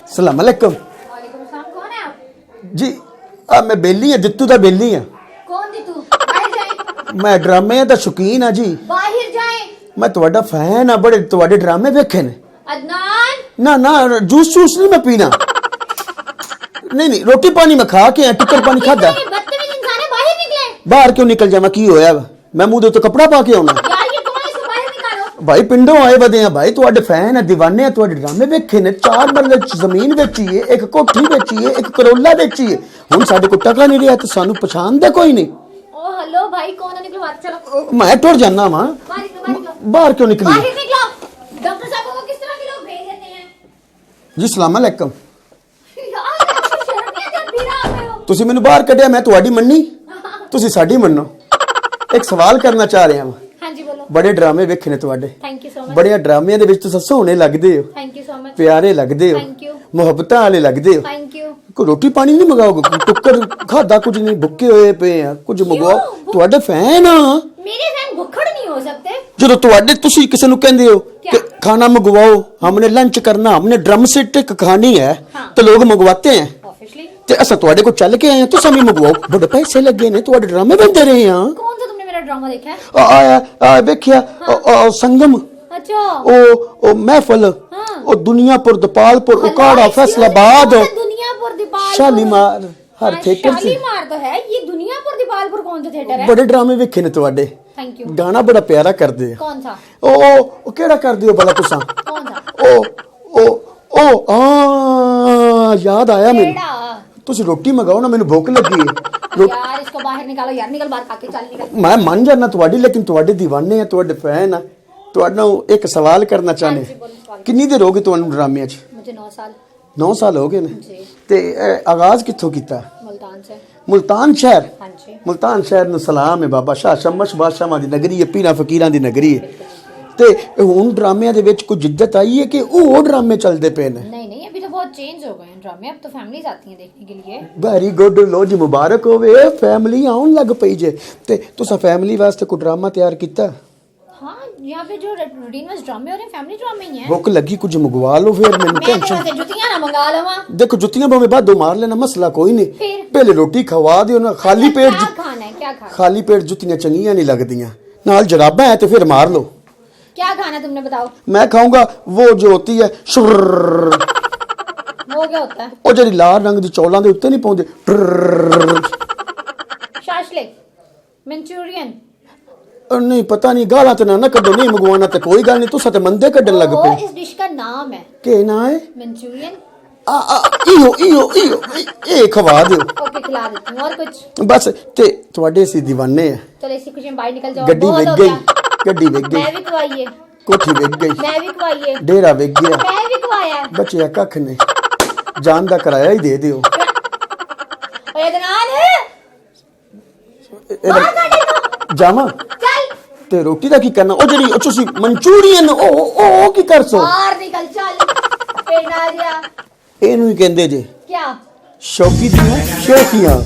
सलाम अलैकुम। कौन है आप? जी मैं बेली हाँ, जित्तू दा बेली हाँ। कौन जित्तू? बाहर जाएं। मैं ड्रामे दा शौकीन हाँ जी। बाहर जाएं। मैं तुहाडा फैन हाँ, बड़े तुहाडे ड्रामे वेखे ने। अदनान ना ना जूस शूस नहीं मैं पीना। नहीं रोटी पानी मैं खा के आया, टिक्कर पानी खादा। ये बदतमीज इंसान है, बाहर निकले। बाहर क्यों निकल जावा, की होया मैं मुंह दे तो कपड़ा पा के आउना। यार ये कौन है, इसको बाहर निकालो। भाई पिंडों आए बदे हैं भाई, तुहाडे फैन है, दीवाने हैं, तुहाडे ड्रामे वेखे ने। 4 मरले जमीन बेची है, एक कोठी बेची है, एक करोला बेची है। हुण साडे को टका नहीं रहा तो सानू पछाणदा कोई नहीं। ओ हेलो भाई, कौन है? निकलो बाहर, चलो। मैं टुर जाना वा। बाहर क्यों निकली? बाहर निकलो। डॉक्टर साहब को किस तरह के लोग भेज देते हैं? जी सलाम अलैकुम। यार शर्म नहीं आती, आप फिर आ गए हो। तुसी मैनू बाहर कढ़िया, मैं तुहाडी मन्नी, तुसी साडी मन्नो। एक सवाल करना चाह रहा हां। हां जी बोलो। बड़े ड्रामे वेखे ने तुहाडे। Thank you so much. बड़े ड्रामिਆਂ ਦੇ ਵਿੱਚ ਤੁਸੀਂ ਸੋਹਣੇ ਲੱਗਦੇ ਹੋ। Thank you so much. ਪਿਆਰੇ ਲੱਗਦੇ ਹੋ। Thank you. ਮੁਹੱਬਤਾਂ ਵਾਲੇ ਲੱਗਦੇ ਹੋ। Thank you. ਕੋਈ ਰੋਟੀ ਪਾਣੀ ਨਹੀਂ ਮੰਗਾਓਗੇ? ਟੁੱਕਰ ਖਾਦਾ ਕੁਝ ਨਹੀਂ, ਭੁੱਖੇ ਹੋਏ ਪਏ ਆ, ਕੁਝ ਮੰਗਵਾਓ। ਤੁਹਾਡੇ ਫੈਨ ਆ। मेरे फैन भुक्खड़ नहीं हो सकते। ਜਦੋਂ ਤੁਹਾਡੇ ਤੁਸੀਂ ਕਿਸੇ ਨੂੰ ਕਹਿੰਦੇ ਹੋ कि खाना मंगवाओ, हमने लंच करना, हमने ड्रम सेट खानी है, तो लोग मंगवाते हैं। ऑब्वियसली। ते असा ਤੁਹਾਡੇ ਕੋਲ ਚੱਲ ਕੇ ਆਏ ਆ, ਤੁਸੀਂ ਵੀ ਮੰਗਵਾਓ। ਬੜੇ ਪੈਸੇ ਲੱਗੇ ਨੇ, ਤੁਹਾਡੇ ਡਰਾਮੇ ਬੰਦੇ ਰਹੇ ਆ। कौन सा तुमने मेरा ड्रामा देखा है? ਆਇਆ ਵੇਖਿਆ ਸੰਗਮ, अच्छा ਉਹ ਮਹਿਫਲ, ਉਹ ਦੁਨੀਆਪੁਰ, ਦਪਾਲਪੁਰ, ਉਕਾੜਾ, फैसलाबाद, दुनियापुर दीपालपुर, शालीमार, हर थिएटर से। शालीमार तो है, ये दुनियापुर दीपालपुर कौन सा थिएटर है? बड़े ड्रामे वेखे ने ਤੁਹਾਡੇ। Thank you. गाना बड़ा प्यारा करदे आ। कौन सा? ਉਹ ਕਿਹੜਾ ਕਰਦੇ ਹੋ ਭਲਾ ਤੁਸੀਂ? कौन सा? याद आया मैनू। केड़ा? ਤੁਸੀਂ ਰੋਟੀ ਮੰਗਾਓ ਨਾ, ਮੈਨੂੰ ਭੁੱਖ ਲੱਗੀ ਹੈ। यार इसको बाहर निकालो यार, निकल बाहर, काके चल निकल। मैं मान जाना ਤੁਹਾਡੀ, लेकिन ਤੁਹਾਡੇ दीवाने हैं, ਤੁਹਾਡੇ फैन हैं। ਤੁਹਾਨੂੰ एक सवाल करना चाहने, कितनी देर हो गई ਤੁਹਾਨੂੰ ਡਰਾਮਿਆਂ 'ਚ? मुझे 9 साल। 9 साल हो गए ने। जी। ਤੇ ਆਗਾਜ਼ ਕਿੱਥੋਂ ਕੀਤਾ? मुल्तान से। मुल्तान शहर। हाँ जी। मुल्तान शहर ਨੂੰ ਸਲਾਮ ਹੈ ਬਾਬਾ ਸ਼ਾਹ ਸ਼ਮਸ਼ ਬਾਦਸ਼ਾਹਾਂ ਦੀ ਨਗਰੀ ਹੈ, ਪੀਰਾਂ ਫਕੀਰਾਂ ਦੀ ਨਗਰੀ ਹੈ। ਤੇ ਹੁਣ ਡਰਾਮਿਆਂ ਦੇ ਵਿੱਚ ਕੋਈ ਜਿੱਦਤ ਆਈ ਹੈ ਕਿ ਉਹ ਡਰਾਮੇ ਚੱਲਦੇ ਪਏ ਨੇ? नहीं नहीं, अभी तो बहुत चेंज हो गए हैं ड्रामे, अब तो फैमिलीज आती हैं देखने के लिए। ਵੈਰੀ ਗੁੱਡ, ਲੋ ਜੀ ਮੁਬਾਰਕ ਹੋਵੇ, ਫੈਮਿਲੀ ਆਉਣ ਲੱਗ ਪਈ ਜੇ। ਤੇ ਤੁਸੀਂ ਫੈਮਿਲੀ ਵਾਸਤੇ ਕੋਈ ਡਰਾਮਾ ਤਿਆਰ ਕੀਤਾ? हाँ, यहाँ पे जो रूटीन वाइज ड्रामे हो रहे हैं फैमिली ड्रामे ही हैं। ਭੁੱਖ ਲੱਗੀ, ਕੁਝ ਮੰਗਵਾ ਲਓ, ਫਿਰ ਮੈਨੂੰ मैं ਟੈਨਸ਼ਨ। तो जुतियां ना मंगा लवां। देखो जुतियां भाਵੇਂ बादो मार लेना, मसला कोई नहीं। फिर? पहले रोटी खवा दियो ना, खाली पेट क्या खाना है, क्या खाना है? खाली पेट जुतियां चंगियां नहीं लगदियां। नाल जराबा है तो फिर मार लो। क्या खाना है तुमने बताओ? मैं खाऊंगा वो जो होती है शुर्र, वो क्या होता है? ਉਹ ਜਿਹੜੀ ਲਾਲ ਰੰਗ ਦੀ ਚੌਲਾਂ ਦੇ ਉੱਤੇ ਨਹੀਂ ਪਾਉਂਦੇ, शाशलिक, मंचूरियन। नहीं पता नहीं, गाला तो ना कदो, नहीं मंगवाना तो कोई गल नहीं, तुसा ते मंदे कड्डन लग वो पे। इस डिश का नाम है के ना है? मंचूरियन। इहो इहो इहो ए खवा दियो ओके, खिला देती हूँ। और कुछ? बस। ते ਤੁਹਾਡੇ ਸੀ दीवाने हैं। चलो इसी खुशी में बाहर निकल जाओ। गड्डी बहुत विक हो गई, गया। गड्डी विक गई, मैं भी खवाइए। कोठी विक गई, मैं भी खवाइए। डेरा विक गया, मैं भी खवाया है। बचिया कख ने, जान का किराया ही दे दियो। ओए अदनान, बाहर काटे तो। जावा चल ते रोटी का की करना? ओ जड़ी ओ तुसी मंचूरियन ओ की कर सो? बाहर निकल, चल। फिर ना जा। एनू ही कहंदे जे क्या? शौकी दी शौकियां।